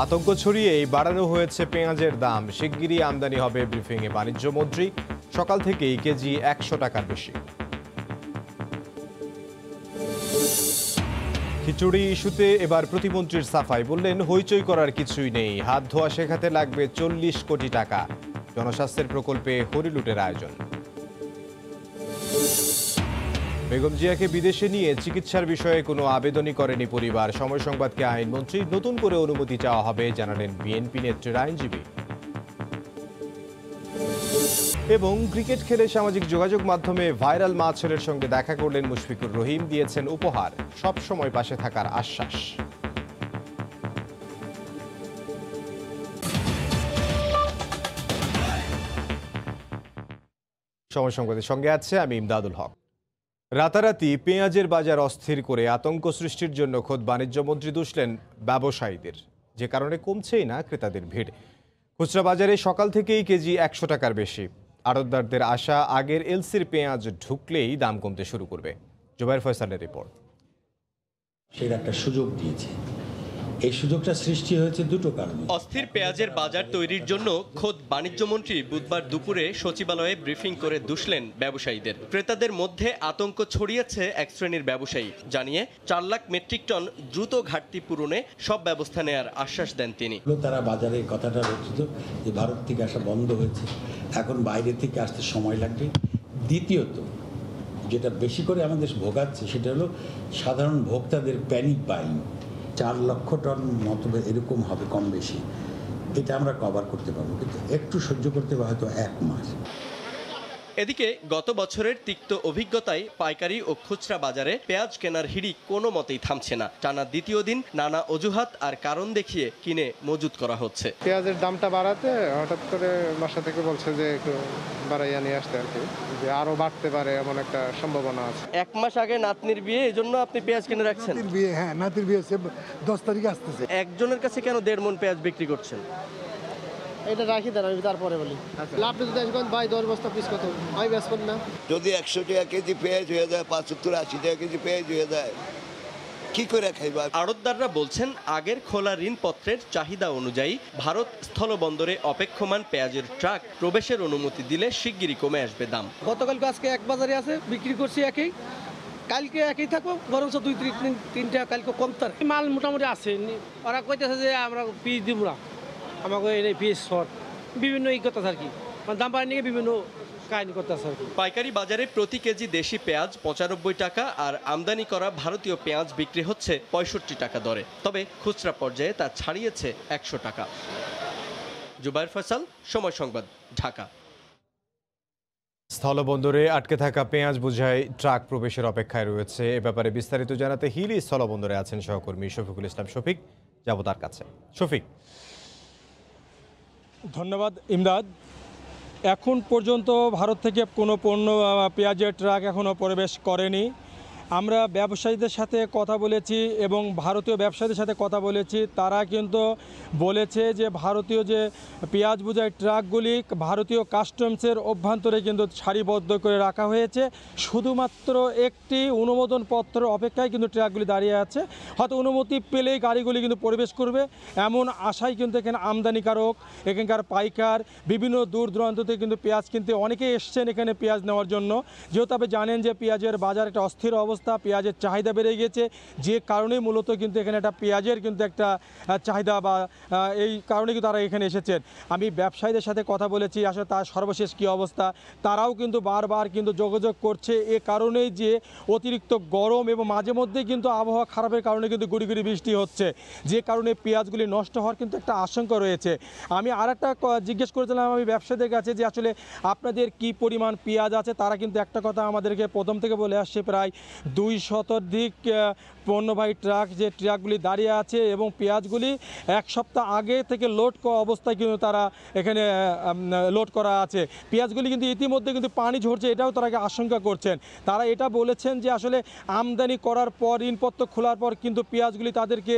আতঙ্ক ছড়িয়েই বাড়ানো হয়েছে পেঁয়াজের দাম। শিগগিরই আমদানি হবে ব্রিফিংয়ে বাণিজ্য মন্ত্রী। সকাল থেকেই কেজি ১০০ টাকার বেশি। খিচুড়ি ইস্যুতে এবার প্রতিমন্ত্রীর সাফাই, বললেন হইচই করার কিছুই নেই, হাত ধোয়া শেখাতে লাগবে ৪০ কোটি টাকা। জনস্বাস্থ্যের প্রকল্পে হরিলুটের আয়োজন। বেগম জিয়াকে বিদেশে নিয়ে চিকিৎসার বিষয়ে কোনো আবেদনই করেনি পরিবার। সময় সংবাদকে আইনমন্ত্রী নতুন করে অনুমতি চাওয়া হবে জানালেন বিএনপি নেত্রীর আইনজীবী। এবং ক্রিকেট খেলে সামাজিক যোগাযোগ মাধ্যমে ভাইরাল মা ছেলের সঙ্গে দেখা করলেন মুশফিকুর রহিম, দিয়েছেন উপহার, সব সময় পাশে থাকার আশ্বাস। সময় সংবাদের সঙ্গে আছে আমি ইমদাদুল হক। রাতারাতি পেঁয়াজের বাজার অস্থির করে আতঙ্ক সৃষ্টির জন্য খোদ বাণিজ্য মন্ত্রী দুষলেন ব্যবসায়ীদের, যে কারণে কমছেই না ক্রেতাদের ভিড়। খুচরা বাজারে সকাল থেকেই কেজি ১০০ টাকার বেশি। আড়তদারদের আশা, আগের এলসির পেঁয়াজ ঢুকলেই দাম কমতে শুরু করবে। জুবাইর ফয়সালের রিপোর্ট। সেটা একটা সুযোগ দিয়েছে। এই সুযোগটা সৃষ্টি হয়েছে দুটো কারণে। অস্থির পেঁয়াজের বাজার তৈরির জন্য খোদ বাণিজ্য মন্ত্রী বুধবার দুপুরে সচিবালয়ে ব্রিফিং করে দুষলেন ব্যবসায়ীদের। ক্রেতাদের মধ্যে আতঙ্ক ছড়িয়েছে এক শ্রেণীর ব্যবসায়ী, জানিয়ে ৪ লাখ মেট্রিক টন দ্রুত ঘাটতি পূরণে সব ব্যবস্থা নেয়ার আশ্বাস দেন তিনি। তারা বাজারে কথাটা রচিত যে ভারত থেকে আসা বন্ধ হয়েছে, এখন বাইরে থেকে আসতে সময় লাগবে। দ্বিতীয়ত, যেটা বেশি করে আমাদের ভোগাচ্ছে সেটা হলো সাধারণ ভোক্তাদের প্যানিক বাইং। ৪ লক্ষ টন মতো এরকম হবে কম বেশি, এটা আমরা কভার করতে পারবো, কিন্তু একটু সহ্য করতে হবে হয়তো ১ মাস। এদিকে গত বছরের তিক্ত অভিজ্ঞতায় পাইকারি ও খুচরা বাজারে পেঁয়াজ কেনার হিড়িক কোনো মতেই থামছে না। টানা দ্বিতীয় দিন নানা অজুহাত আর কারণ দেখিয়ে কিনে মজুত করা হচ্ছে। পেঁয়াজের দামটা বাড়াতে হঠাৎ করে বাসা থেকে বলছে যে একটু বাড়াইয়া নিয়ে আসতে, আর কি, যে আরো বাড়তে পারে এমন একটা সম্ভাবনা আছে। ১ মাস আগে নাতনির বিয়ে, এই জন্য আপনি পেঁয়াজ কিনে রাখছেন? নাতির বিয়ে, হ্যাঁ, নাতির বিয়ে 10 তারিখে আসতেছে। একজনের কাছে কেন ১.৫ মণ পেঁয়াজ বিক্রি করছেন? এটা রাখি দেন, আমি তারপরে বলি। লাভ যদি দেখবেন ভাই 10 বস্তা পিস কত, আমি বেচবেন না। যদি ১০০ টাকা কেজি পেঁয়াজ হয়ে যায়, ৭৫-৮০ টাকা কেজি পেঁয়াজ হয়ে যায়, কি করে খাইবা? আড়তদাররা বলছেন আগের খোলা ঋণপত্রের চাহিদা অনুযায়ী ভারত স্থলবন্দরে অপেক্ষমান পেঁয়াজের ট্রাক প্রবেশের অনুমতি দিলে শিগগিরই কমে আসবে দাম। গতকালকে আজকে এক বাজারে আছে, বিক্রি করছি একই, কালকে একই থাকবো, বরঞ্চ 2-3 টাকা কালকে কম। তার মাল মোটামুটি আছে। ওরা কইতেছে যে আমরা পিস দিব না, আমাকে এই পিস শর্ট, বিভিন্ন এই কথা আর কি, মানে দাম বাড়ি নিয়ে বিভিন্ন কাহিনী করতেছে আর কি। পাইকারি বাজারে প্রতি কেজি দেশি পেঁয়াজ ৯৫ টাকা আর আমদানি করা ভারতীয় পেঁয়াজ বিক্রি হচ্ছে ৬৫ টাকা দরে। তবে খুচরা পর্যায়ে তা ছাড়িয়েছে ১০০ টাকা। জুবাইর ফয়সাল, সময় সংবাদ, ঢাকা। স্থলবন্দরে আটকে থাকা পেঁয়াজ বোঝাই ট্রাক প্রবেশের অপেক্ষায় রয়েছে। এ ব্যাপারে বিস্তারিত জানাতে হিলি স্থলবন্দরে আছেন সহকর্মী শফিকুল ইসলাম শফিক। যাব তার কাছে। শফিক। ধন্যবাদ ইমদাদ। এখন পর্যন্ত ভারত থেকে কোনো পণ্য পেঁয়াজের ট্রাক এখনও প্রবেশ করেনি। আমরা ব্যবসায়ীদের সাথে কথা বলেছি এবং ভারতীয় ব্যবসায়ীদের সাথে কথা বলেছি, তারা কিন্তু বলেছে যে ভারতীয় যে পেঁয়াজ বোঝাই ট্রাকগুলি ভারতীয় কাস্টমসের অভ্যন্তরে কিন্তু সারিবদ্ধ করে রাখা হয়েছে। শুধুমাত্র একটি অনুমোদনপত্রের অপেক্ষায় কিন্তু ট্রাকগুলি দাঁড়িয়ে আছে। হয়তো অনুমতি পেলেই গাড়িগুলি কিন্তু প্রবেশ করবে, এমন আশায় কিন্তু এখানে আমদানিকারক, এখানকার পাইকার, বিভিন্ন দূর দূরান্ত থেকে কিন্তু পেঁয়াজ কিনতে অনেকেই এসছেন এখানে পেঁয়াজ নেওয়ার জন্য। যেহেতু আপনি জানেন যে পেঁয়াজের বাজার একটা অস্থির অবস্থা, পেঁয়াজের চাহিদা বেড়ে গেছে, যে কারণে মূলত কিন্তু এখানে একটা পেঁয়াজের কিন্তু একটা চাহিদা বা এই কারণে কিন্তু তারা এখানে এসেছেন। আমি ব্যবসায়ীদের সাথে কথা বলেছি, আসলে তার সর্বশেষ কী অবস্থা, তারাও কিন্তু বারবার কিন্তু যোগাযোগ করছে এ কারণেই যে অতিরিক্ত গরম এবং মাঝে মধ্যে কিন্তু আবহাওয়া খারাপের কারণে কিন্তু গুড়ি গুড়ি বৃষ্টি হচ্ছে, যে কারণে পেঁয়াজগুলি নষ্ট হওয়ার কিন্তু একটা আশঙ্কা রয়েছে। আমি আর একটা জিজ্ঞেস করেছিলাম আমি ব্যবসায়ীদের কাছে যে আসলে আপনাদের কি পরিমাণ পেঁয়াজ আছে। তারা কিন্তু একটা কথা আমাদেরকে প্রথম থেকে বলে আসছে, প্রায় ২শতাধিক পণ্যবাহী ট্রাক, যে ট্রাকগুলি দাঁড়িয়ে আছে এবং পেঁয়াজগুলি ১ সপ্তাহ আগে থেকে লোড করা অবস্থায় কিন্তু তারা এখানে লোড করা আছে। পেঁয়াজগুলি কিন্তু ইতিমধ্যে কিন্তু পানি ঝরছে, এটাও তারা আশঙ্কা করছেন। তারা এটা বলেছেন যে আসলে আমদানি করার পর, ঋণপত্র খোলার পর কিন্তু পেঁয়াজগুলি তাদেরকে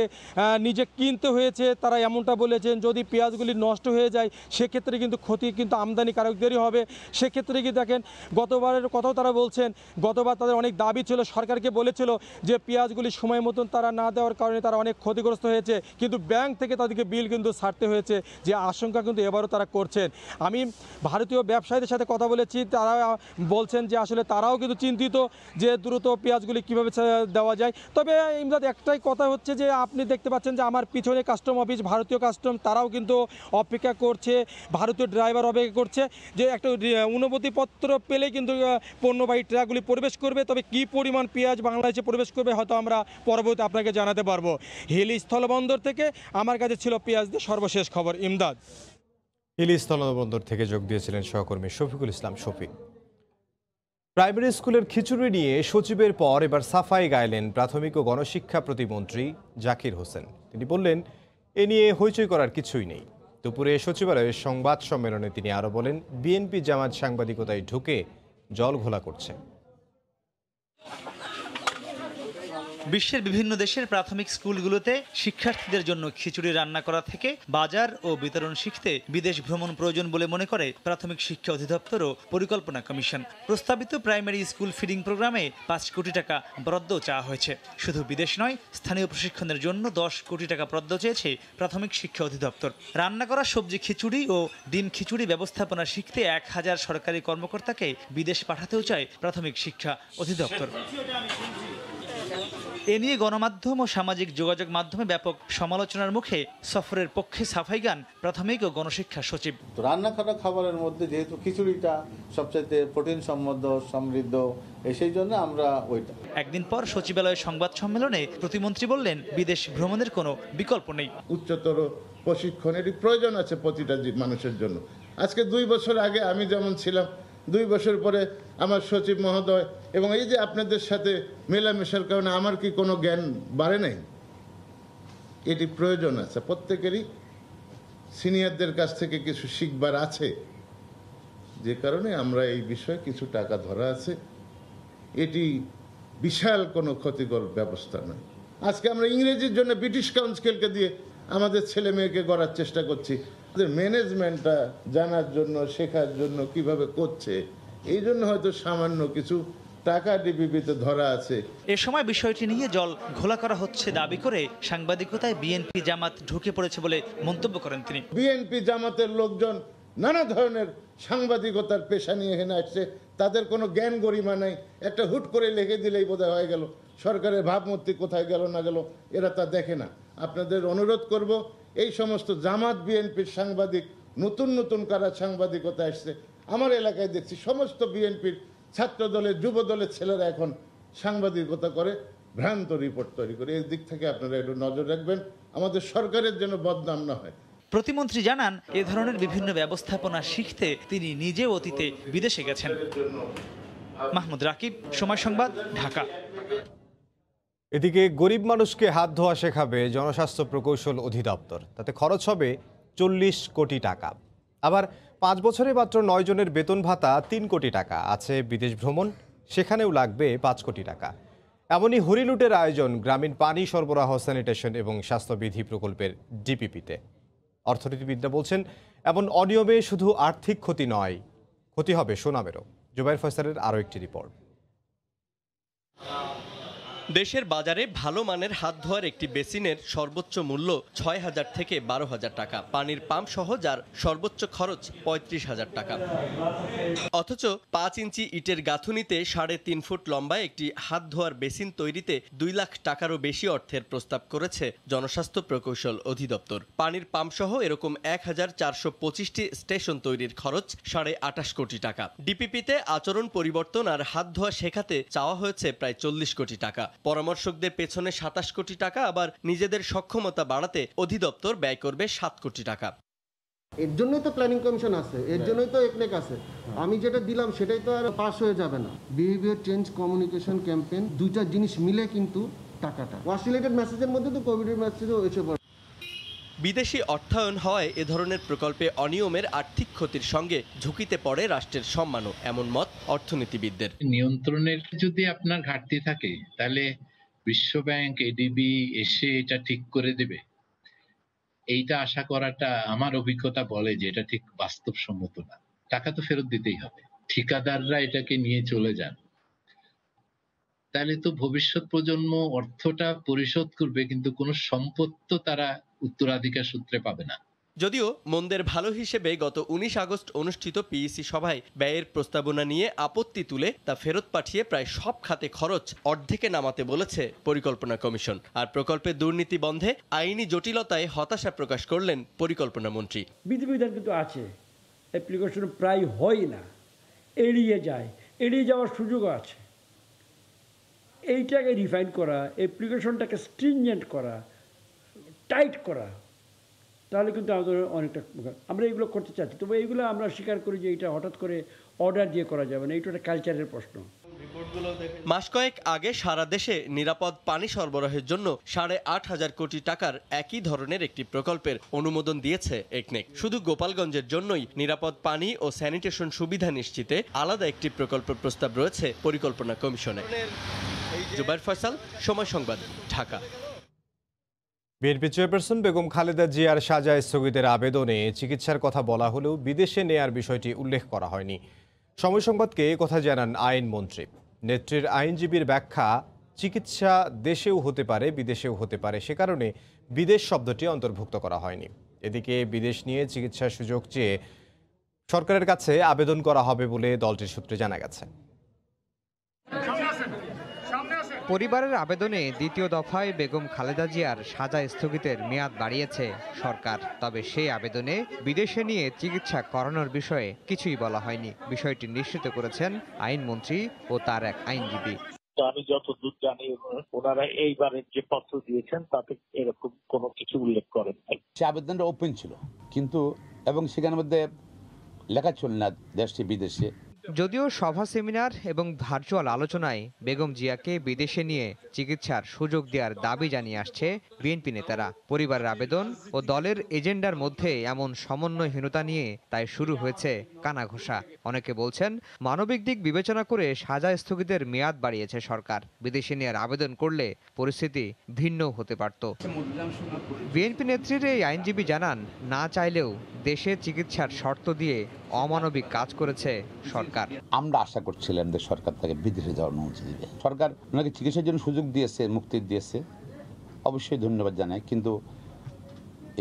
নিজে কিনতে হয়েছে। তারা এমনটা বলেছেন যদি পেঁয়াজগুলি নষ্ট হয়ে যায় সেক্ষেত্রে কিন্তু ক্ষতি কিন্তু আমদানিকারকদেরই হবে। সেক্ষেত্রে কি দেখেন, গতবারের কথাও তারা বলছেন, গতবার তাদের অনেক দাবি ছিল সরকারকে বলেছিল যে পেঁয়াজগুলি সময় মতন তারা না দেওয়ার কারণে তারা অনেক ক্ষতিগ্রস্ত হয়েছে, কিন্তু ব্যাংক থেকে তাদেরকে বিল কিন্তু ছাড়তে হয়েছে, যে আশঙ্কা কিন্তু এবারও তারা করছেন। আমি ভারতীয় ব্যবসায়ীদের সাথে কথা বলেছি, তারা বলছেন যে আসলে তারাও কিন্তু চিন্তিত যে দ্রুত পেঁয়াজগুলি কীভাবে দেওয়া যায়। তবে ইমদাদ, একটাই কথা হচ্ছে যে আপনি দেখতে পাচ্ছেন যে আমার পিছনে কাস্টম অফিস, ভারতীয় কাস্টম, তারাও কিন্তু অপেক্ষা করছে, ভারতীয় ড্রাইভার অপেক্ষা করছে যে একটা অনুমতিপত্র পেলে কিন্তু পণ্যবাহী ট্রাকগুলি প্রবেশ করবে। তবে কি পরিমাণ পেঁয়াজ বাংলাদেশে প্রবেশ করবে হয়তো আমরা পরবর্তী আপনাকে জানাতে পারবো। হিলি স্থলবন্দর থেকে আমার কাছে ছিল পেঁয়াজদের সর্বশেষ খবর। ইমদাদ। হিলি স্থলবন্দর থেকে যোগ দিয়েছিলেন সহকর্মী শফিকুল ইসলাম শফিক। প্রাইমারি স্কুলের খিচুড়ি নিয়ে সচিবের পর এবার সাফাই গাইলেন প্রাথমিক ও গণশিক্ষা প্রতিমন্ত্রী জাকির হোসেন। তিনি বললেন, এ নিয়ে হইচই করার কিছুই নেই। দুপুরে সচিবালয়ের সংবাদ সম্মেলনে তিনি আরও বলেন, বিএনপি জামাত সাংবাদিকতায় ঢুকে জল ঘোলা করছে। বিশ্বের বিভিন্ন দেশের প্রাথমিক স্কুলগুলোতে শিক্ষার্থীদের জন্য খিচুড়ি রান্না করা থেকে বাজার ও বিতরণ শিখতে বিদেশ ভ্রমণ প্রয়োজন বলে মনে করে প্রাথমিক শিক্ষা অধিদপ্তর ও পরিকল্পনা কমিশন। প্রস্তাবিত প্রাইমারি স্কুল ফিডিং প্রোগ্রামে 5 কোটি টাকা বরাদ্দ চাওয়া হয়েছে। শুধু বিদেশ নয়, স্থানীয় প্রশিক্ষণের জন্য 10 কোটি টাকা বরাদ্দ চেয়েছে প্রাথমিক শিক্ষা অধিদপ্তর। রান্না করা সবজি খিচুড়ি ও ডিম খিচুড়ি ব্যবস্থাপনা শিখতে 1000 সরকারি কর্মকর্তাকে বিদেশ পাঠাতেও চায় প্রাথমিক শিক্ষা অধিদপ্তর। এ নিয়ে গণমাধ্যম ও সামাজিক যোগাযোগ মাধ্যমে ব্যাপক সমালোচনার মুখে সফরের পক্ষে সাফাই গান প্রাথমিক ও গণশিক্ষা সচিব। রান্না করা খাবারের মধ্যে যেহেতু খিচুড়িটা সবচাইতে প্রোটিন সমৃদ্ধ, সেই জন্য আমরা ওইটা। একদিন পর সচিবালয়ের সংবাদ সম্মেলনে প্রতিমন্ত্রী বললেন, বিদেশ ভ্রমণের কোনো বিকল্প নেই। উচ্চতর প্রশিক্ষণের প্রয়োজন আছে প্রতিটা মানুষের জন্য। আজকে 2 বছর আগে আমি যেমন ছিলাম, 2 বছর পরে আমার সচিব মহোদয়, এবং এই যে আপনাদের সাথে মেলামেশার কারণে আমার কি কোনো জ্ঞান বাড়ে নাই? এটি প্রয়োজন আছে, প্রত্যেকেরই সিনিয়রদের কাছ থেকে কিছু শিখবার আছে, যে কারণে আমরা এই বিষয়ে কিছু টাকা ধরা আছে। এটি বিশাল কোনো ক্ষতিকর ব্যবস্থা নয়। আজকে আমরা ইংরেজির জন্য ব্রিটিশ কাউন্সিলকে দিয়ে আমাদের ছেলে মেয়েকে গড়ার চেষ্টা করছি, ম্যানেজমেন্টটা জানার জন্য, শেখার জন্য কিভাবে করছে, এই জন্য হয়তো সামান্য কিছু টাকা ডিবিপিতে ধরা আছে। এ সময় বিষয়টি নিয়ে জল ঘোলা করা হচ্ছে দাবি করে সাংবাদিকতায় বিএনপি জামাত ঢুকে পড়েছে বলে মন্তব্য করেন তিনি। বিএনপি জামাতের লোকজন নানা ধরনের সাংবাদিকতার পেশা নিয়ে এখানে আসছে, তাদের কোনো জ্ঞান গরিমা নাই। একটা হুট করে লিখে দিলেই বোধহয় হয়ে গেল, সরকারের ভাবমূর্তি কোথায় গেল না গেল এরা তা দেখে না। আপনাদের অনুরোধ করব, এই সমস্ত জামাত বিএনপির সাংবাদিক, নতুন নতুন কারা সাংবাদিকতা আসছে, আমার এলাকায় দেখছি সমস্ত বিএনপির ছাত্র দলের, যুব দলের ছেলেরা এখন সাংবাদিকতা করে, ভ্রান্ত রিপোর্ট তৈরি করে। এই দিক থেকে আপনারা একটু নজর রাখবেন, আমাদের সরকারের জন্য বদনাম না হয়। প্রতিমন্ত্রী জানান, এ ধরনের বিভিন্ন ব্যবস্থাপনা শিখতে তিনি নিজেও অতীতে বিদেশে গেছেন। মাহমুদ রাকিব, সময় সংবাদ, ঢাকা। এদিকে গরিব মানুষকে হাত ধোয়া শেখাবে জনস্বাস্থ্য প্রকৌশল অধিদপ্তর। তাতে খরচ হবে 40 কোটি টাকা। আবার 5 বছরে মাত্র 9 জনের বেতন ভাতা 3 কোটি টাকা। আছে বিদেশ ভ্রমণ, সেখানেও লাগবে 5 কোটি টাকা। এমনই হরিলুটের আয়োজন গ্রামীণ পানি সরবরাহ, স্যানিটেশন এবং স্বাস্থ্যবিধি প্রকল্পের ডিপিপিতে। অর্থনীতিবিদরা বলছেন, এমন অনিয়মে শুধু আর্থিক ক্ষতি নয়, ক্ষতি হবে সুনামেরও। জুবাইর ফয়সালের আরও একটি রিপোর্ট। দেশের বাজারে ভালো মানের হাত ধোয়ার একটি বেসিনের সর্বোচ্চ মূল্য 6,000 থেকে 12,000 টাকা। পানির পাম্প সহ যার সর্বোচ্চ খরচ 35,000 টাকা। অথচ 5 ইঞ্চি ইটের গাঁথুনিতে 3.5 ফুট লম্বা একটি হাত ধোয়ার বেসিন তৈরিতে 2 লাখ টাকারও বেশি অর্থের প্রস্তাব করেছে জনস্বাস্থ্য প্রকৌশল অধিদপ্তর। পানির পাম্প সহ এরকম 1425টি স্টেশন তৈরির খরচ 28.5 কোটি টাকা। ডিপিপিতে আচরণ পরিবর্তন আর হাত ধোয়া শেখাতে চাওয়া হয়েছে প্রায় 40 কোটি টাকা। পরামর্শকদের পেছনে 27 কোটি টাকা, আবার নিজেদের সক্ষমতা বাড়াতে অধিদপ্তর ব্যয় করবে 7 কোটি টাকা। এর জন্যই তো প্ল্যানিং কমিশন আছে, এর জন্যই তো একনেক আছে। আমি যেটা দিলাম সেটাই তো আর পাস হয়ে যাবে না। বিহেভিয়ার চেঞ্জ, কমিউনিকেশন ক্যাম্পেইন, দুইটা জিনিস মিলে কিন্তু টাকাটা অসিলেটেড মেসেজের মধ্যে তো কোভিডের মেসেজও এসে পড়ে। বিদেশি অর্থায়ন হওয়ায় এ ধরনের প্রকল্পে অনিয়মের আর্থিক ক্ষতির সঙ্গে ঝুঁকিতে পড়ে রাষ্ট্রের সম্মানও, এমন মত অর্থনীতিবিদদের। নিয়ন্ত্রণের যদি আপনার ঘাটতি থাকে, তাহলে বিশ্বব্যাংক, এডিবি এসে এটা ঠিক করে দেবে, এইটা আশা করাটা আমার অভিজ্ঞতা বলে যে এটা ঠিক বাস্তবসম্মত না। টাকা তো ফেরত দিতেই হবে। ঠিকাদাররা এটাকে নিয়ে চলে যান, তাহলে তো ভবিষ্যৎ প্রজন্ম অর্থটা পরিশোধ করবে, কিন্তু কোনো সম্পদ তো তারা উত্তরাধিকার সূত্রে পাবে না। যদিও মন্দের ভালো হিসেবে গত ১৯ আগস্ট অনুষ্ঠিত পিইসি সভায় ব্যয়ের প্রস্তাবনা নিয়ে আপত্তি তুলে তা ফেরত পাঠিয়ে প্রায় সব খাতে খরচ অর্ধেকে নামাতে বলেছে পরিকল্পনা কমিশন। আর প্রকল্পের দুর্নীতি বন্ধে আইনি জটিলতায় হতাশা প্রকাশ করলেন পরিকল্পনা মন্ত্রী। বিধিবিধান কিন্তু আছে, অ্যাপ্লিকেশন প্রায় হয় না, এড়িয়ে যায়, এড়িয়ে যাওয়ার সুযোগও আছে। এইটাকে রিফাইন করা, অ্যাপ্লিকেশনটাকে স্ট্রিনজেন্ট করা, টাইট করা, তাহলে কিন্তু আমাদের অনেকটা আমরা এগুলো করতে চাচ্ছি। তবে এইগুলো আমরা স্বীকার করি যে এটা হঠাৎ করে অর্ডার দিয়ে করা যাবে না, এইটা একটা কালচারের প্রশ্ন। মাস কয়েক আগে সারা দেশে নিরাপদ পানি সরবরাহের জন্য ৮,৫০০ কোটি টাকার একই ধরনের একটি প্রকল্পের অনুমোদন দিয়েছে একনেক। শুধু গোপালগঞ্জের জন্যই নিরাপদ পানি ও স্যানিটেশন সুবিধা নিশ্চিতে আলাদা একটি প্রকল্প প্রস্তাব রয়েছে পরিকল্পনা কমিশনে। জুবাইর ফয়সাল, সময় সংবাদ, ঢাকা। বিএনপি চেয়ারপারসন বেগম খালেদা জিয়ার সাজা স্থগিতের আবেদনে চিকিৎসার কথা বলা হলেও বিদেশে নেয়ার বিষয়টি উল্লেখ করা হয়নি। সময় সংবাদকে কথা জানান আইনমন্ত্রী। নেত্রীর আইনজীবীর ব্যাখ্যা, চিকিৎসা দেশেও হতে পারে বিদেশেও হতে পারে, সে কারণে বিদেশ শব্দটি অন্তর্ভুক্ত করা হয়নি। এদিকে বিদেশ নিয়ে চিকিৎসার সুযোগ চেয়ে সরকারের কাছে আবেদন করা হবে বলে দলটির সূত্রে জানা গেছে। পরিবারের আবেদনে দ্বিতীয় দফায় বেগম খালেদা জিয়ার সাজা স্থগিতের মেয়াদ বাড়িয়েছে সরকার। তবে সেই আবেদনে বিদেশে নিয়ে চিকিৎসা করানোর বিষয়ে কিছুই বলা হয়নি। বিষয়টি নিশ্চিত করেছেন আইনমন্ত্রী ও তার এক আইনজীবী। আমি যতদূর জানি ওনারা এইবারের যে পত্র দিয়েছেন তাতে এরকম কোনো কিছু উল্লেখ করেন নাই। সে আবেদনটা ওপেন ছিল, কিন্তু এবং সেখানের মধ্যে লেখা ছিল না দেশে বিদেশে। যদিও সভা, সেমিনার এবং ভার্চুয়াল আলোচনায় বেগম জিয়াকে বিদেশে নিয়ে চিকিৎসার সুযোগ দেওয়ার দাবি জানিয়ে আসছে বিএনপি নেতারা। পরিবারের আবেদন ও দলের এজেন্ডার মধ্যে এমন সমন্বয়হীনতা নিয়ে তাই শুরু হয়েছে কানাঘোষা। অনেকে বলছেন মানবিক দিক বিবেচনা করে সাজা স্থগিতের মেয়াদ বাড়িয়েছে সরকার। বিদেশে নেওয়ার আবেদন করলে পরিস্থিতি ভিন্ন হতে পারত। বিএনপি নেত্রীর এই আইনজীবী জানান, না চাইলেও দেশে চিকিৎসার শর্ত দিয়ে অমানবিক কাজ করেছে সরকার। আমরা আশা করছিলাম যে সরকার তাকে বিদেশে যাওয়ার অনুমতি দিবে। সরকার ওনাকে চিকিৎসার জন্য সুযোগ দিয়েছে, মুক্তি দিয়েছে, অবশ্যই ধন্যবাদ জানাই। কিন্তু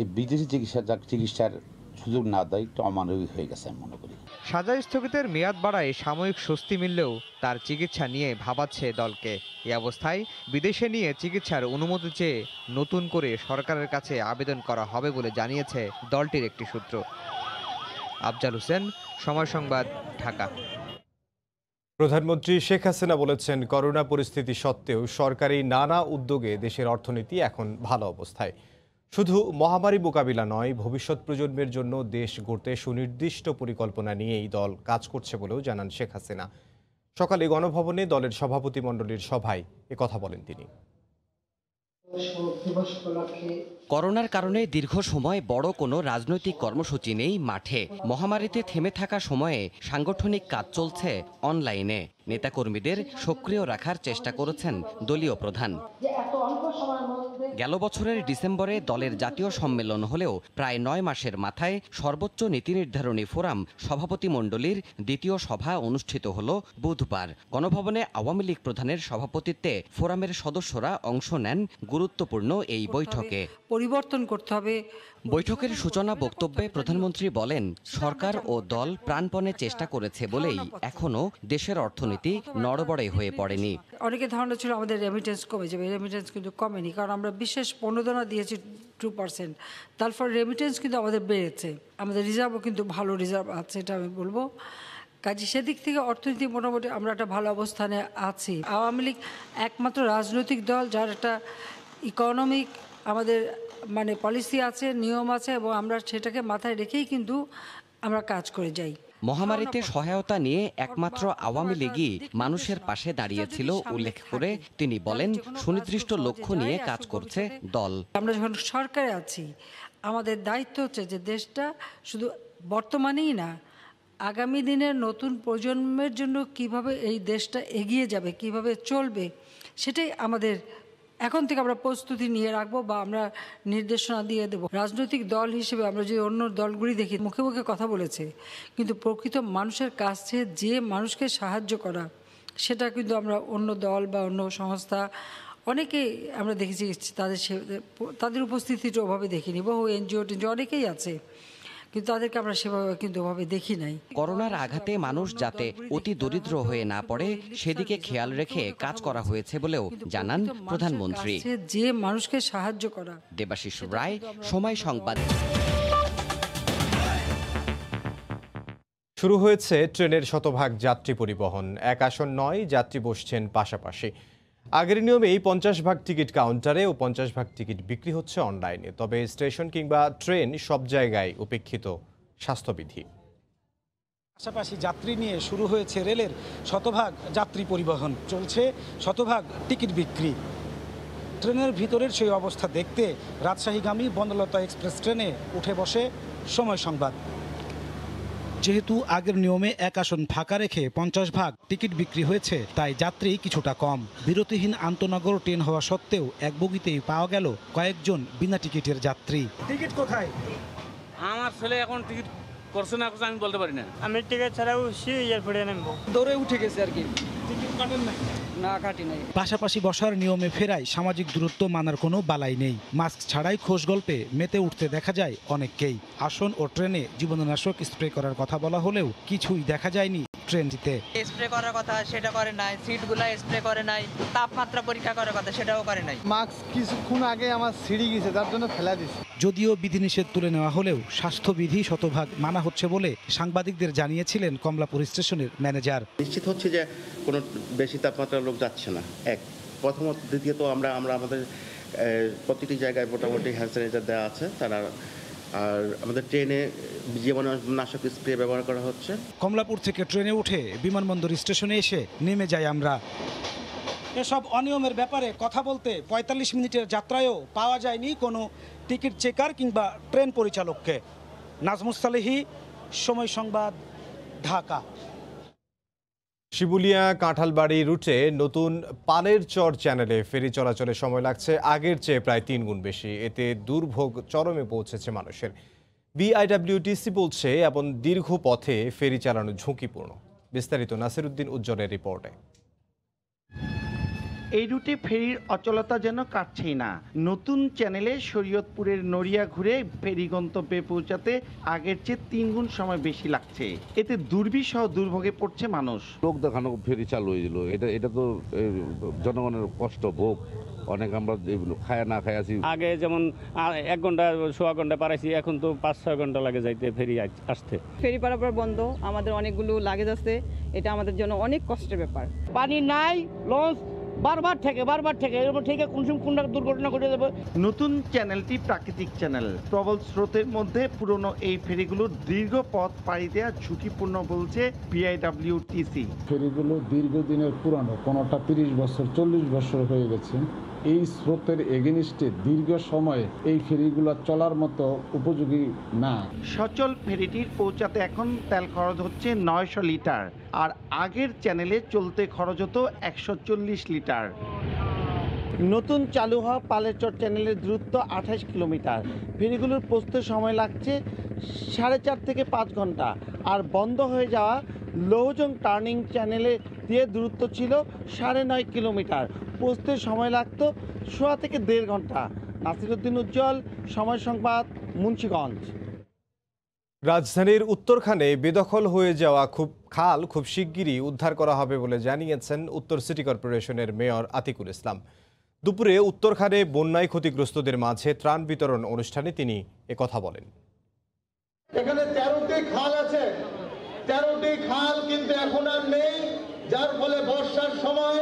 এই বিদেশি চিকিৎসার সুযোগ না দেয় একটু অমানবিক হয়ে গেছে আমি মনে করি। সাজা স্থগিতের মেয়াদ বাড়ায় সাময়িক স্বস্তি মিললেও তার চিকিৎসা নিয়ে ভাবাচ্ছে দলকে। এই অবস্থায় বিদেশে নিয়ে চিকিৎসার অনুমতি চেয়ে নতুন করে সরকারের কাছে আবেদন করা হবে বলে জানিয়েছে দলটির একটি সূত্র। আফজাল হোসেন, সময় সংবাদ, ঢাকা। প্রধানমন্ত্রী শেখ হাসিনা বলেছেন, করোনা পরিস্থিতি সত্ত্বেও সরকারি নানা উদ্যোগে দেশের অর্থনীতি এখন ভালো অবস্থায়। শুধু মহামারী মোকাবিলা নয়, ভবিষ্যৎ প্রজন্মের জন্য দেশ গড়তে সুনির্দিষ্ট পরিকল্পনা নিয়েই দল কাজ করছে বলেও জানান শেখ হাসিনা। সকালে গণভবনে দলের সভাপতিমণ্ডলীর সভায় একথা বলেন তিনি। করোনার কারণে দীর্ঘ সময় বড় কোনো রাজনৈতিক কর্মসূচি নেই মাঠে। মহামারীতে থেমে থাকা সময়ে সাংগঠনিক কাজ চলছে অনলাইনে। নেতাকর্মীদের সক্রিয় রাখার চেষ্টা করেছেন দলীয় প্রধান। গেল বছরের ডিসেম্বরে দলের জাতীয় সম্মেলন হলেও প্রায় ৯ মাসের মাথায় সর্বোচ্চ নীতি নির্ধারণী ফোরাম সভাপতিমণ্ডলীর দ্বিতীয় সভা অনুষ্ঠিত হল বুধবার। গণভবনে আওয়ামী লীগ প্রধানের সভাপতিত্বে ফোরামের সদস্যরা অংশ নেন গুরুত্বপূর্ণ এই বৈঠকে। পরিবর্তন করতে হবে। বৈঠকের সূচনা বক্তব্যে প্রধানমন্ত্রী বলেন, সরকার ও দল প্রাণপণে চেষ্টা করেছে বলেই এখনো দেশের অর্থনীতি নড়বড়ে হয়ে পড়েনি। অনেকে ধারণা ছিল আমাদের রেমিটেন্স কমে যাবে, রেমিটেন্স কিন্তু কমেনি, কারণ আমরা বিশেষ প্রণোদনা দিয়েছি 2%। তারপর রেমিটেন্স কিন্তু আমাদের বেড়েছে, আমাদের রিজার্ভও কিন্তু ভালো রিজার্ভ আছে, এটা আমি বলবো। কাজে সেদিক থেকে অর্থনীতি মোটামুটি আমরা একটা ভালো অবস্থানে আছি। আওয়ামী লীগ একমাত্র রাজনৈতিক দল যার একটা ইকোনমিক আমাদের পলিসি আছে, নিয়ম আছে, এবং আমরা সেটাকে মাথায় রেখেই কিন্তু আমরা কাজ করে যাই। মহামারীতে সহায়তা নিয়ে একমাত্র আওয়ামী লীগই মানুষের পাশে দাঁড়িয়েছিল উল্লেখ করে তিনি বলেন, সুনির্দিষ্ট লক্ষ্য নিয়ে কাজ করছে দল। আমরা যখন সরকারে আছি, আমাদের দায়িত্ব হচ্ছে যে দেশটা শুধু বর্তমানেই না, আগামী দিনের নতুন প্রজন্মের জন্য কিভাবে এই দেশটা এগিয়ে যাবে, কিভাবে চলবে, সেটাই আমাদের এখন থেকে আমরা প্রস্তুতি নিয়ে রাখবো বা আমরা নির্দেশনা দিয়ে দেব। রাজনৈতিক দল হিসেবে আমরা যে অন্য দলগুলি দেখি মুখে মুখে কথা বলেছে, কিন্তু প্রকৃত মানুষের কাছে যে মানুষকে সাহায্য করা, সেটা কিন্তু আমরা অন্য দল বা অন্য সংস্থা অনেকেই আমরা দেখেছি তাদের উপস্থিতিটা ওভাবে দেখিনি, বহু এনজিও টেনজিও অনেকেই আছে, কিন্তু তাদেরকে আমরা সেভাবে কিন্তু ওভাবে দেখি নাই। করোনার আঘাতে মানুষ যাতে অতি দরিদ্র হয়ে না পড়ে সেদিকে খেয়াল রেখে কাজ করা হয়েছে বলেও জানান প্রধানমন্ত্রী। যে মানুষকে সাহায্য করা। দেবাশিস রায়, সময় সংবাদ। শুরু হয়েছে ট্রেনের শতভাগ যাত্রী পরিবহন। এক আসন নয়, যাত্রী বসছেন পাশাপাশি। আগের নিয়মেই 50 ভাগ টিকিট কাউন্টারে ও 50 ভাগ টিকিট বিক্রি হচ্ছে অনলাইনে। তবে স্টেশন কিংবা ট্রেন সব জায়গায় উপেক্ষিত স্বাস্থ্যবিধি। পাশাপাশি যাত্রী নিয়ে শুরু হয়েছে রেলের শতভাগ যাত্রী পরিবহন, চলছে শতভাগ টিকিট বিক্রি। ট্রেনের ভিতরের সেই অবস্থা দেখতে রাজশাহীগামী বনলতা এক্সপ্রেস ট্রেনে উঠে বসে সময় সংবাদ। যেহেতু আগের নিয়মে এক আসন ফাঁকা রেখে 50 ভাগ টিকিট বিক্রি হয়েছে, তাই যাত্রী কিছুটা কম। বিরতিহীন আন্তনগর ট্রেন হওয়া সত্ত্বেও এক বগিতেই পাওয়া গেল কয়েকজন বিনা টিকিটের যাত্রী। টিকিট কোথায়? আমার ছেলে এখন টিকিট করছে না আমি বলতে পারি না। আমি টিকিট ছাড়াও এয়ারপোর্টে নামবো, দৌড়ে উঠে গেছে আর কি। টিকিট কাটেন নাই? না, কাটি নাই। পাশাপাশি বসার নিয়মে ফেরায় সামাজিক দূরত্ব মানার কোনো বালাই নেই। মাস্ক ছাড়াই খোশ গল্পে মেতে উঠতে দেখা যায় অনেককেই। আসন ও ট্রেনে জীবাণুনাশক স্প্রে করার কথা বলা হলেও কিছুই দেখা যায়নি ট্রেনটিতে। স্প্রে করার কথা সেটা করে নাই, সিটগুলা স্প্রে করে নাই, তাপমাত্রা পরীক্ষা করার কথা সেটাও করে নাই। মাস্ক কিছুক্ষণ আগে আমার ছিঁড়ে গেছে, তার জন্য ফেলা দিছে। যদিও বিধিনিষেধ তুলে নেওয়া হলেও স্বাস্থ্যবিধি শতভাগ মানা হচ্ছে বলে সাংবাদিকদের জানিয়েছিলেন কমলাপুর স্টেশনের ম্যানেজার। নিশ্চিত হচ্ছে যে কোনো বেশি তাপমাত্রার লোক যাচ্ছে না, এক প্রথমত। দ্বিতীয়ত আমরা আমাদের প্রতিটি জায়গায় মোটামুটি হ্যান্ড স্যানিটাইজার দেওয়া আছে তারা, আর আমাদের ট্রেনে জীবাণুনাশক স্প্রে ব্যবহার করা হচ্ছে। কমলাপুর থেকে ট্রেনে উঠে বিমানবন্দর স্টেশনে এসে নেমে যাই আমরা। এসব অনিয়মের ব্যাপারে কথা বলতে 45 মিনিটের যাত্রায়ও পাওয়া যায়নি কোনো টিকিট চেকার কিংবা ট্রেন পরিচালককে। নাজমুস সালেহী, সময় সংবাদ, ঢাকা। শিবুলিয়া কাঁঠালবাড়ি রুটে নতুন পানের চর চ্যানেলে ফেরি চলাচলে সময় লাগছে আগের চেয়ে প্রায় 3 গুণ বেশি। এতে দুর্ভোগ চরমে পৌঁছেছে মানুষের। বিআইডব্লিউটিসি বলছে এমন দীর্ঘ পথে ফেরি চালানো ঝুঁকিপূর্ণ। বিস্তারিত নাসির উদ্দিন উজ্জ্বলের রিপোর্টে। এই রুটে ফেরির অচলতা যেন কাটছেই না। নতুন চ্যানেলে শরীয়তপুরের নড়িয়া ঘুরে ফেরি গন্তব্যে পৌঁছাতে আগের চেয়ে 3 গুণ সময় বেশি লাগছে। এতে দুর্বিষহ দুর্ভোগে পড়ছে মানুষ। লোক দেখানো ফেরি চালু হয়েছিল, এটা তো জনগণের কষ্ট ভোগ অনেক। আমরা খায় না খায় আছি। আগে যেমন 1 ঘন্টা সোয়া ঘন্টা পারাইছি, এখন তো 5-6 ঘন্টা লাগে যাইতে ফেরি আসতে। ফেরি পারাপার বন্ধ, আমাদের অনেকগুলো লাগেজ আছে, এটা আমাদের জন্য অনেক কষ্টের ব্যাপার। পানি নাই, লঞ্চ বারবার থেকে এর উপর থেকে কোন দুর্ঘটনা ঘটে যাবে। নতুন চ্যানেলটি প্রাকৃতিক চ্যানেল। প্রবল স্রোতের মধ্যে পুরনো এই ফেরিগুলোর দীর্ঘ পথ পাড়ি দেওয়া ঝুঁকিপূর্ণ বলছে বিআইডব্লিউটিসি। ফেরিগুলো দীর্ঘদিনের পুরানো, কোনোটা 30 বছর 40 বছর হয়ে গেছে। এই স্রোতের এগেনিস্টে দীর্ঘ সময়ে এই ফেরিগুলো চলার মতো উপযোগী না। সচল ফেরিটির পৌঁছাতে এখন তেল খরচ হচ্ছে 900 লিটার, আর আগের চ্যানেলে চলতে খরচ হতো 140 লিটার। নতুন চালু হওয়া পালেরচর চ্যানেলের দূরত্ব 28 কিলোমিটার। ফেরিগুলোর পৌঁছতে সময় লাগছে 4.5 থেকে 5 ঘন্টা। আর বন্ধ হয়ে যাওয়া লৌহজং টার্নিং চ্যানেলে দিয়ে দূরত্ব ছিল 9.5 কিলোমিটার। পৌঁছতে সময় লাগতো 1.5 থেকে 1.5 ঘন্টা। নাসির উদ্দিন উজ্জ্বল, সময় সংবাদ, মুন্সিগঞ্জ। রাজধানীর উত্তরখানে বেদখল হয়ে যাওয়া খাল খুব শিগগিরই উদ্ধার করা হবে বলে জানিয়েছেন উত্তর সিটি কর্পোরেশনের মেয়র আতিকুল ইসলাম। দুপুরে উত্তরখানে বন্যায় ক্ষতিগ্রস্তদের মাঝে ত্রাণ বিতরণ অনুষ্ঠানে তিনি একথা বলেন। এখানে 13টি খাল আছে, 13টি খাল কিন্তু এখন আর নেই, যার ফলে বর্ষার সময়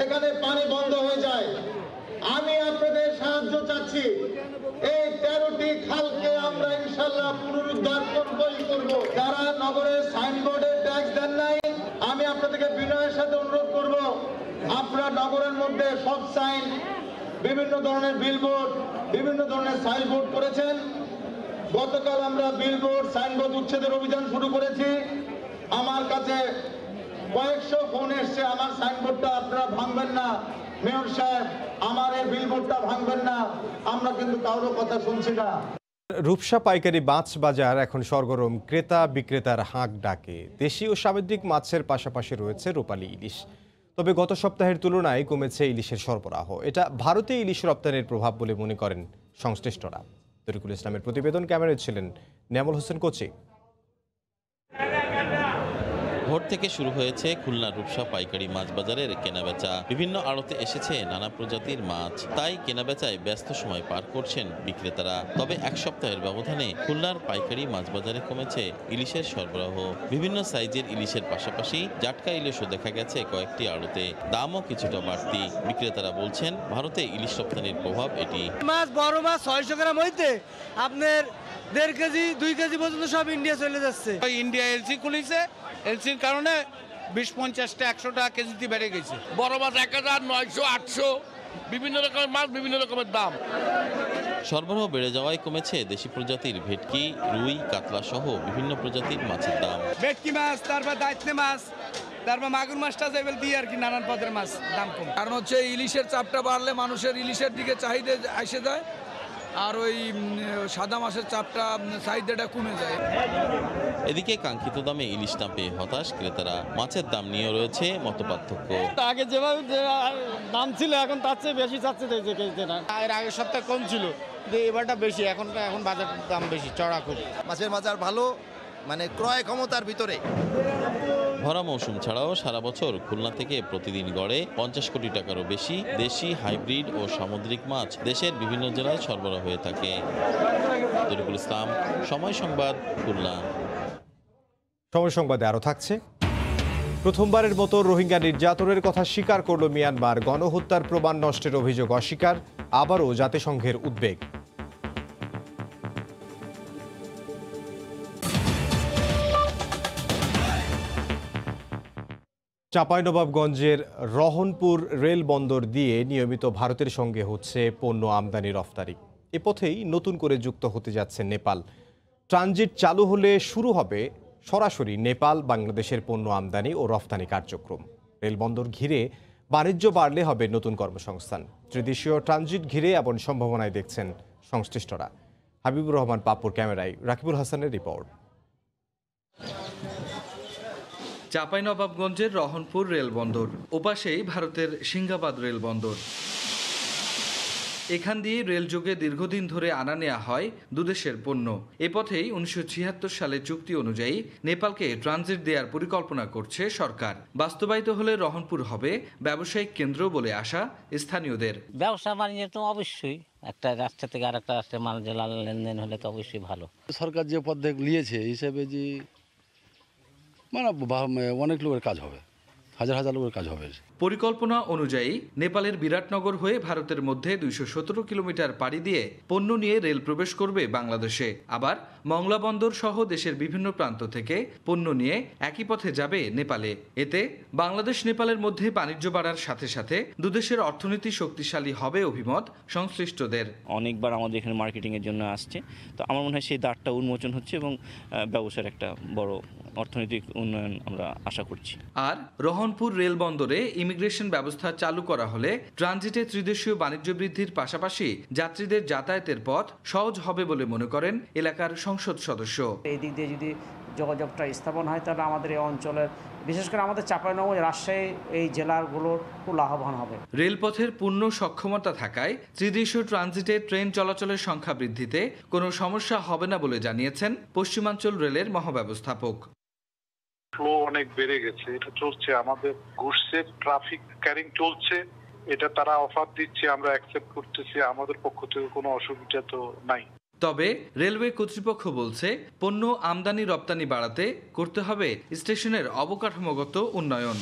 এখানে পানি বন্ধ হয়ে যায়। আমি আপনাদের সাহায্য চাচ্ছি, এই 13টি খালকে আমরা ইনশাল্লাহ পুনরুদ্ধার করব। যারা নগরের সাইনবোর্ডে ট্যাক্স দেন নাই, আমি আপনাদেরকে বিনয়ের সাথে অনুরোধ করব, আপনারা নগরের মধ্যে সব সাইন, বিভিন্ন ধরনের বিলবোর্ড, বিভিন্ন ধরনের সাইনবোর্ড করেছেন। গতকাল আমরা বিলবোর্ড সাইনবোর্ড উচ্ছেদের অভিযান শুরু করেছি। আমার কাছে কয়েকশো ফোন এসছে, আমার সাইনবোর্ডটা আপনারা ভাঙবেন না, মেয়র সাহেব আমার এই বিলবোর্ডটা ভাঙবেন না। আমরা কিন্তু কারোর কথা শুনছি না। রূপসা পাইকারি মাছ বাজার এখন সরগরম, ক্রেতা বিক্রেতার হাঁক ডাকে। দেশি ও সামুদ্রিক মাছের পাশাপাশি রয়েছে রূপালী ইলিশ। তবে গত সপ্তাহের তুলনায় কমেছে ইলিশের সরবরাহ। এটা ভারতে ইলিশ রপ্তানির প্রভাব বলে মনে করেন সংশ্লিষ্টরা। তরিকুল ইসলামের প্রতিবেদন, ক্যামেরায় ছিলেন নেমল হোসেন কোচি। ভোর থেকে শুরু হয়েছে খুলনা রূপসা পাইকারি মাছ বাজারের কেনাবেচা। বিভিন্ন আড়তে এসেছে নানা প্রজাতির মাছ, তাই কেনাবেচায় ব্যস্ত সময় পার করছেন বিক্রেতারা। তবে এক সপ্তাহের ব্যবধানে খুলনার পাইকারি মাছ বাজারে কমেছে ইলিশের সরবরাহ। বিভিন্ন সাইজের ইলিশের পাশাপাশি জাটকা ইলিশও দেখা গেছে কয়েকটি আড়তে। দামও কিছুটা বাড়তি। বিক্রেতারা বলছেন ভারতে ইলিশ রপ্তানির প্রভাব এটি। মাছ বড় মাছ 600 গ্রাম হইতে আপনার 1.5 কেজি 2 কেজি পর্যন্ত সব ইন্ডিয়া চলে যাচ্ছে। ইন্ডিয়া এলসি খুলেছে, এলসির কারণে 20-50 টা 100 টাকা কেজিতে বেড়ে গেছে। বড় মাছ 1000, 900, 800, বিভিন্ন রকমের মাছ বিভিন্ন রকমের দাম। সরবরাহ বেড়ে যাওয়ায় কমেছে দেশি প্রজাতির ভেটকি, রুই, কাতলা সহ বিভিন্ন প্রজাতির মাছের দাম। ভেটকি মাছ, তারপর দাইতনে মাছ, তারপর মাগুর মাছটা যেগুলো দিয়ে আর কি নানান পদের মাছ দাম কম। কারণ হচ্ছে ইলিশের চাপটা বাড়লে মানুষের ইলিশের দিকে চাহিদা এসে যায়, আর ওই সাদা মাছের চাপটা চাহিদাটা কমে যায়। এদিকে কাঙ্ক্ষিত দামে ইলিশ না পেয়ে হতাশ ক্রেতারা। মাছের দাম নিয়ে রয়েছে মতপার্থক্য। আগে যেভাবে দাম ছিল এখন তার চেয়ে বেশি চাচ্ছে না। এর আগের সপ্তাহে কম ছিল, এবারটা বেশি। এখন বাজার দাম বেশি, চড়া খুব। মাছের বাজার ভালো, মানে ক্রয় ক্ষমতার ভিতরে। ভরা মৌসুম ছাড়াও সারা বছর খুলনা থেকে প্রতিদিন গড়ে 50 কোটি টাকারও বেশি দেশি, হাইব্রিড ও সামুদ্রিক মাছ দেশের বিভিন্ন জেলায় সরবরাহ হয়ে থাকে। তরিকুল ইসলাম, সময় সংবাদ, খুলনা। সময় সংবাদে আরও থাকছে। প্রথমবারের মতো রোহিঙ্গা নির্যাতনের কথা স্বীকার করল মিয়ানমার। গণহত্যার প্রমাণ নষ্টের অভিযোগ অস্বীকার। আবারও জাতিসংঘের উদ্বেগ। চাঁপাইনবাবগঞ্জের রহনপুর রেল বন্দর দিয়ে নিয়মিত ভারতের সঙ্গে হচ্ছে পণ্য আমদানি রফতানি। এ পথেই নতুন করে যুক্ত হতে যাচ্ছে নেপাল। ট্রানজিট চালু হলে শুরু হবে সরাসরি নেপাল বাংলাদেশের পণ্য আমদানি ও রফতানি কার্যক্রম। রেলবন্দর ঘিরে বাণিজ্য বাড়লে হবে নতুন কর্মসংস্থান। ত্রিদেশীয় ট্রানজিট ঘিরে এমন সম্ভাবনায় দেখছেন সংশ্লিষ্টরা। হাবিবুর রহমান পাপ্পুর ক্যামেরায় রাকিবুল হাসানের রিপোর্ট। চাঁপাইনবাবগঞ্জের রহনপুর রেলবন্দর, ওপাশেই ভারতের সিংগাবাদ রেলবন্দর। এখান দিয়ে রেলযোগে দীর্ঘদিন ধরে আনা নেওয়া হয় দুদেশের পণ্য। এ পথেই 1976 সালে চুক্তি অনুযায়ী নেপালকে ট্রানজিট দেওয়ার পরিকল্পনা করছে সরকার। বাস্তবায়িত হলে রহনপুর হবে ব্যবসায়িক কেন্দ্র বলে আশা স্থানীয়দের। ব্যবসা বাণিজ্য তো অবশ্যই, একটা রাস্তা থেকে আর একটা রাস্তায় মাল লেনদেন হলে তো অবশ্যই ভালো। সরকার যে পদক্ষেপ নিয়েছে হিসেবে যে মানে অনেক লোকের কাজ হবে, হাজার হাজার লোকের কাজ হবে। পরিকল্পনা অনুযায়ী নেপালের বিরাটনগর হয়ে ভারতের মধ্যে 217 কিলোমিটার পাড়ি দিয়ে পণ্য নিয়ে রেল প্রবেশ করবে বাংলাদেশে। আবার মংলা বন্দর সহ দেশের বিভিন্ন প্রান্ত থেকে পণ্য নিয়ে একই পথে যাবে নেপালে। এতে বাংলাদেশ নেপালের মধ্যে বাণিজ্য বাড়ার সাথে সাথে দুদেশের অর্থনীতি শক্তিশালী হবে অভিমত সংশ্লিষ্টদের। অনেকবার আমাদের এখানে মার্কেটিংয়ের জন্য আসছে, তো আমার মনে হয় সেই দ্বারটা উন্মোচন হচ্ছে এবং ব্যবসার একটা বড় অর্থনৈতিক উন্নয়ন আমরা আশা করছি। আর রহনপুর রেল বন্দরে ইমিগ্রেশন ব্যবস্থা চালু করা হলে ট্রানজিটে ত্রিদেশীয় বাণিজ্য বৃদ্ধির পাশাপাশি যাত্রীদের যাতায়াতের পথ সহজ হবে বলে মনে করেন এলাকার সংসদ সদস্য। এই দিক দিয়ে যদি যোগাযোগটা স্থাপন হয় তাহলে আমাদের এই অঞ্চলের, বিশেষ করে আমাদের চাঁপাইনবাবগঞ্জ, রাজশাহী এই জেলাগুলোর খুব লাভবান হবে। রেলপথের পূর্ণ সক্ষমতা থাকায় ত্রিদেশীয় ট্রানজিটে ট্রেন চলাচলের সংখ্যা বৃদ্ধিতে কোনো সমস্যা হবে না বলে জানিয়েছেন পশ্চিমাঞ্চল রেলের মহাব্যবস্থাপক। ফ্লো অনেক বেড়ে গেছে, এটা চলছে, আমাদের গুডসের ট্রাফিক ক্যারিং চলছে, এটা তারা অফার দিচ্ছে, আমরা অ্যাকসেপ্ট করতেছি, আমাদের পক্ষ থেকে কোনো অসুবিধা তো নাই। তবে রেলওয়ে কর্তৃপক্ষ বলছে পণ্য আমদানি রপ্তানি বাড়াতে করতে হবে স্টেশনের অবকাঠামোগত উন্নয়ন।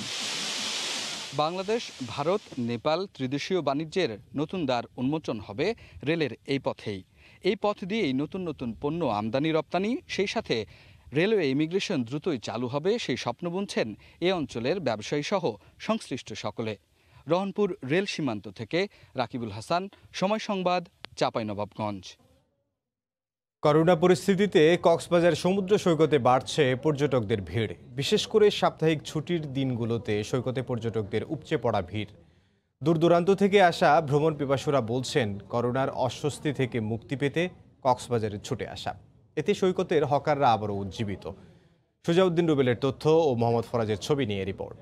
বাংলাদেশ, ভারত, নেপাল ত্রিদেশীয় বাণিজ্যের নতুন দ্বার উন্মোচন হবে রেলের এই পথেই। এই পথ দিয়েই নতুন নতুন পণ্য আমদানি রপ্তানি, সেই সাথে রেলওয়ে ইমিগ্রেশন দ্রুতই চালু হবে, সেই স্বপ্ন বুনছেন এ অঞ্চলের ব্যবসায়ী সহ সংশ্লিষ্ট সকলে। রহনপুর রেল সীমান্ত থেকে রাকিবুল হাসান, সময় সংবাদ, চাঁপাইনবাবগঞ্জ। করোনা পরিস্থিতিতে কক্সবাজার সমুদ্র সৈকতে বাড়ছে পর্যটকদের ভিড়। বিশেষ করে সাপ্তাহিক ছুটির দিনগুলোতে সৈকতে পর্যটকদের উপচে পড়া ভিড়। দূর দূরান্ত থেকে আসা ভ্রমণ পিপাসুরা বলছেন করোনার অস্বস্তি থেকে মুক্তি পেতে কক্সবাজারে ছুটে আসা। এতে সৈকতের হকাররা আবারও উজ্জীবিত। সুজাউদ্দিন রুবেলের তথ্য ও মোহাম্মদ ফরাজের ছবি নিয়ে রিপোর্ট।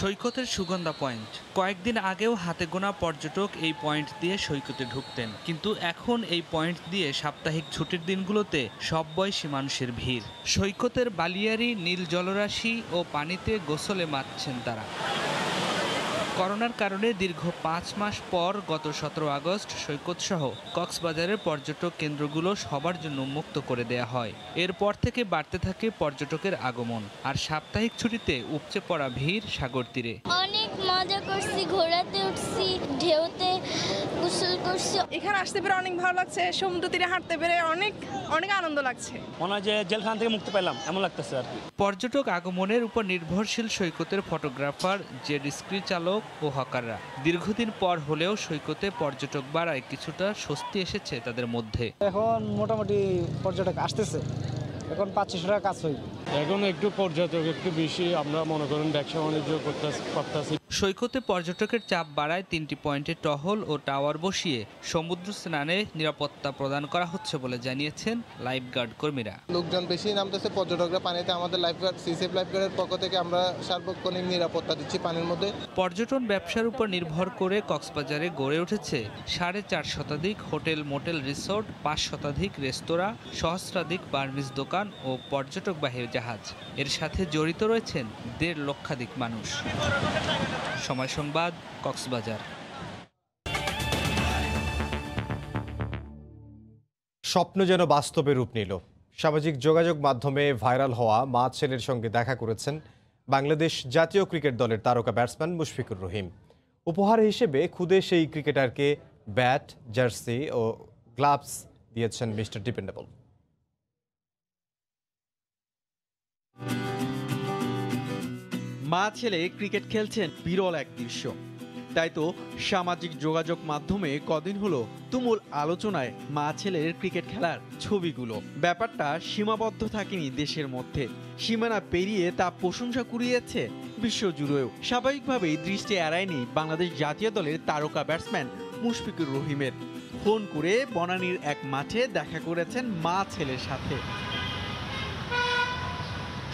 সৈকতের সুগন্ধা পয়েন্ট। কয়েকদিন আগেও হাতে গোনা পর্যটক এই পয়েন্ট দিয়ে সৈকতে ঢুকতেন, কিন্তু এখন এই পয়েন্ট দিয়ে সাপ্তাহিক ছুটির দিনগুলোতে সব বয়সী মানুষের ভিড়। সৈকতের বালিয়ারি, নীল জলরাশি ও পানিতে গোসলে মাতছেন তারা। করোনার কারণে দীর্ঘ 5 মাস পর গত 17 আগস্ট সৈকতসহ কক্সবাজারের পর্যটক কেন্দ্রগুলো সবার জন্য মুক্ত করে দেয়া হয়। এরপর থেকে বাড়তে থাকে পর্যটকের আগমন, আর সাপ্তাহিক ছুটিতে উপচে পড়া ভিড় সাগর তীরে। অনেক মজা করছি, ঘোড়াতে উঠছি, ঢেউতে গোসল করছি। এখানে আসতে পেরে অনেক ভালো লাগছে, সমুদ্র তীরে হাঁটতে পেরে অনেক অনেক আনন্দ লাগছে। মনে হয় যে জেলখানা থেকে মুক্তি পেলাম এমন লাগতেছে আর কি। পর্যটক আগমনের উপর নির্ভরশীল সৈকতের ফটোগ্রাফার, জেট স্ক্রি চালক ও হকাররা দীর্ঘদিন পর হলেও সৈকতে পর্যটক বাড়ায় কিছুটা স্বস্তি এসেছে তাদের মধ্যে। এখন মোটামুটি পর্যটক আসতেছে, এখন 2500 টাকা কাজ হয়। এখন একটু পর্যটক একটু বেশি, আমরা মনে করেন ব্যবসা বাণিজ্য করতেছি। সৈকতে পর্যটকের চাপ বাড়ায় 3টি পয়েন্টে টহল ও টাওয়ার বসিয়ে সমুদ্র স্নানে নিরাপত্তা প্রদান করা হচ্ছে বলে জানিয়েছেন লাইফগার্ড কর্মীরা। লোকজন বেশি নামতেছে, পর্যটকরা পানিতে, আমাদের লাইফগার্ড সিসেফ লাইফগার্ডের পক্ষ থেকে আমরা সার্বক্ষণিক নিরাপত্তা দিচ্ছি পানির মধ্যে। পর্যটন ব্যবসার উপর নির্ভর করে কক্সবাজারে গড়ে উঠেছে 4.5 শতাধিক হোটেল, মোটেল, রিসোর্ট, 5 শতাধিক রেস্তোরাঁ, সহস্রাধিক বার্মিজ দোকান ও পর্যটকবাহী জাহাজ। এর সাথে জড়িত রয়েছেন 1.5 লক্ষাধিক মানুষ। সময় সংবাদ, কক্সবাজার। স্বপ্ন যেন বাস্তবে রূপ নিল। সামাজিক যোগাযোগ মাধ্যমে ভাইরাল হওয়া মা ছেলের সঙ্গে দেখা করেছেন বাংলাদেশ জাতীয় ক্রিকেট দলের তারকা ব্যাটসম্যান মুশফিকুর রহিম। উপহার হিসেবে খুদে সেই ক্রিকেটারকে ব্যাট, জার্সি ও গ্লাভস দিয়েছেন মিস্টার ডিপেন্ডেবল। মা ছেলে ক্রিকেট খেলছেন বিরল এক দৃশ্য। তাই তো সামাজিক যোগাযোগ মাধ্যমে কদিন হলো তুমুল আলোচনায় মা ছেলের ক্রিকেট খেলার ছবিগুলো। ব্যাপারটা সীমাবদ্ধ থাকেনি দেশের মধ্যে, সীমানা পেরিয়ে তা প্রশংসা কুড়িয়েছে বিশ্বজুড়েও। স্বাভাবিকভাবেই দৃষ্টি এড়ায়নি বাংলাদেশ জাতীয় দলের তারকা ব্যাটসম্যান মুশফিকুর রহিমের। ফোন করে বনানীর এক মাঠে দেখা করেছেন মা ছেলের সাথে।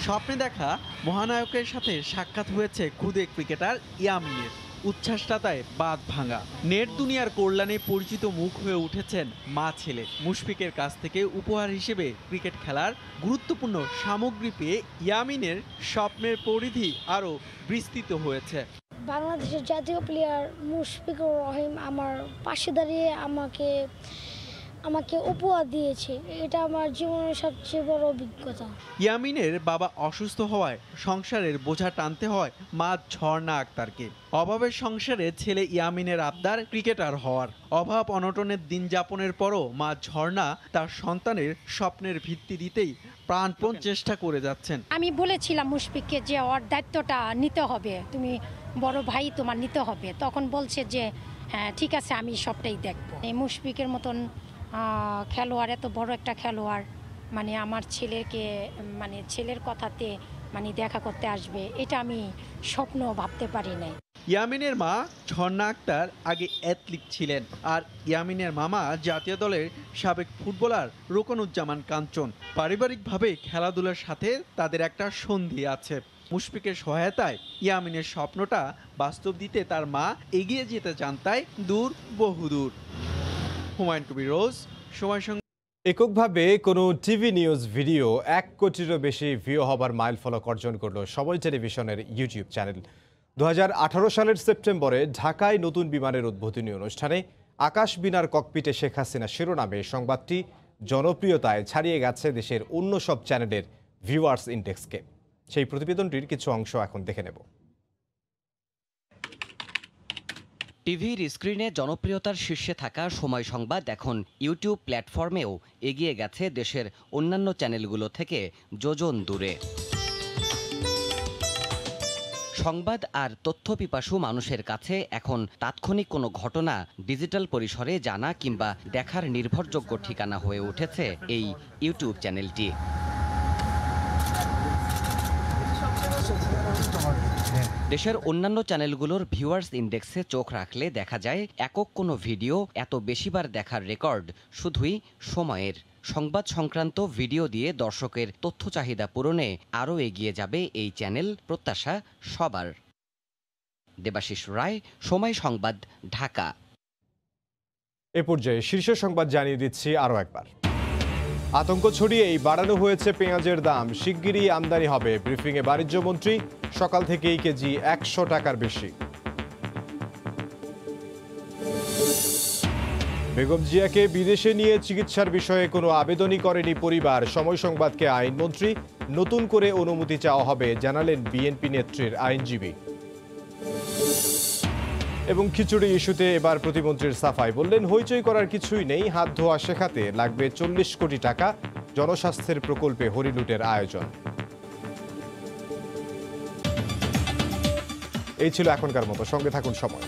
স্বপ্নে দেখা মহানায়কের সাথে সাক্ষাৎ হয়েছে খুদে ক্রিকেটার ইয়ামিনের। উচ্ছ্বাসটাতায় বাঁধ ভাঙা। নেট দুনিয়ার কল্যাণে পরিচিত মুখ হয়ে উঠেছেন মা ছেলে। মুশফিকের কাছ থেকে উপহার হিসেবে ক্রিকেট খেলার গুরুত্বপূর্ণ সামগ্রী পেয়ে ইয়ামিনের স্বপ্নের পরিধি আরও বিস্তৃত হয়েছে। বাংলাদেশের জাতীয় প্লেয়ার মুশফিকুর রহিম আমার পাশে দাঁড়িয়ে আমাকে উপহার দিয়েছে, এটা আমার জীবনের সবচেয়ে বড় অভিজ্ঞতা। ইয়ামিনের বাবা অসুস্থ হওয়ায় সংসারের বোঝা টানতে হয় মা ঝর্ণা আক্তারকে। অভাবের সংসারে ছেলে ইয়ামিনের আবদার ক্রিকেটার হওয়ার। অভাব অনটনের দিন যাপনের পরও মা ঝর্ণা তার সন্তানের স্বপ্নের ভিত্তি দিতেই প্রাণপণ চেষ্টা করে যাচ্ছেন। আমি বলেছিলাম মুশফিককে যে ওর দায়িত্বটা নিতে হবে, তুমি বড় ভাই, তোমার নিতে হবে। তখন বলছে যে হ্যাঁ ঠিক আছে, আমি সবটাই দেখবো। এই মুশফিকের মতন খেলোয়াড়, এত বড় একটা খেলোয়াড়, মানে আমার ছেলের কথাতে দেখা করতে আসবে, এটা আমি স্বপ্ন ভাবতে পারি নাই। ইয়ামিনের মা ঝর্ণা আক্তার আগে অ্যাথলিট ছিলেন, আর ইয়ামিনের মামা জাতীয় দলের সাবেক ফুটবলার রোকনুজ্জামান কাঞ্চন। পারিবারিকভাবে খেলাধুলার সাথে তাদের একটা সন্ধি আছে। মুশফিকের সহায়তায় ইয়ামিনের স্বপ্নটা বাস্তব দিতে তার মা এগিয়ে যেতে চান, তাই দূর বহুদূর। হুমায়ুন কবির রোজ, সময় সংবাদ। এককভাবে কোনো টিভি নিউজ ভিডিও 1 কোটিরও বেশি ভিউ হবার মাইলফলক অর্জন করল সময় টেলিভিশনের ইউটিউব চ্যানেল। 2018 সালের সেপ্টেম্বরে ঢাকায় নতুন বিমানের উদ্বোধনী অনুষ্ঠানে আকাশ বিনার ককপিটে শেখ হাসিনা শিরোনামে সংবাদটি জনপ্রিয়তায় ছাড়িয়ে গেছে দেশের অন্য সব চ্যানেলের ভিউয়ার্স ইন্ডেক্সকে। সেই প্রতিবেদনটির কিছু অংশ এখন দেখে নেব। টিভির স্ক্রিনে জনপ্রিয়তার শীর্ষে থাকা সময় সংবাদ এখন ইউটিউব প্ল্যাটফর্মেও এগিয়ে গেছে দেশের অন্যান্য চ্যানেলগুলো থেকে যোজন দূরে। সংবাদ আর তথ্যপিপাসু মানুষের কাছে এখন তাৎক্ষণিক কোনো ঘটনা ডিজিটাল পরিসরে জানা কিংবা দেখার নির্ভরযোগ্য ঠিকানা হয়ে উঠেছে এই ইউটিউব চ্যানেলটি। দেশের অন্যান্য চ্যানেলগুলোর ভিউয়ার্স ইন্ডেক্সে চোখ রাখলে দেখা যায় একক কোনো ভিডিও এত বেশিবার দেখার রেকর্ড শুধুই সময়ের। সংবাদ সংক্রান্ত ভিডিও দিয়ে দর্শকের তথ্য চাহিদা পূরণে আরও এগিয়ে যাবে এই চ্যানেল, প্রত্যাশা সবার। দেবাশিস রায়, সময় সংবাদ, ঢাকা। এ পর্যায়ে শীর্ষ সংবাদ জানিয়ে দিচ্ছি আরও একবার। আতঙ্ক ছড়িয়েই বাড়ানো হয়েছে পেঁয়াজের দাম, শিগগিরই আমদানি হবে। ব্রিফিংয়ে বাণিজ্যমন্ত্রী, সকাল থেকেই কেজি 100 টাকার বেশি। বেগম জিয়াকে বিদেশে নিয়ে চিকিৎসার বিষয়ে কোনো আবেদনই করেনি পরিবার। সময় সংবাদকে আইনমন্ত্রী, নতুন করে অনুমতি চাওয়া হবে জানালেন বিএনপি নেত্রীর আইনজীবী। এবং খিচুড়ি ইস্যুতে এবার প্রতিমন্ত্রীর সাফাই, বললেন হইচই করার কিছুই নেই, হাত ধোয়া শেখাতে লাগবে 40 কোটি টাকা, জনস্বাস্থ্যের প্রকল্পে হরিলুটের আয়োজন। এই ছিল এখনকার মতো, সঙ্গে থাকুন সময়।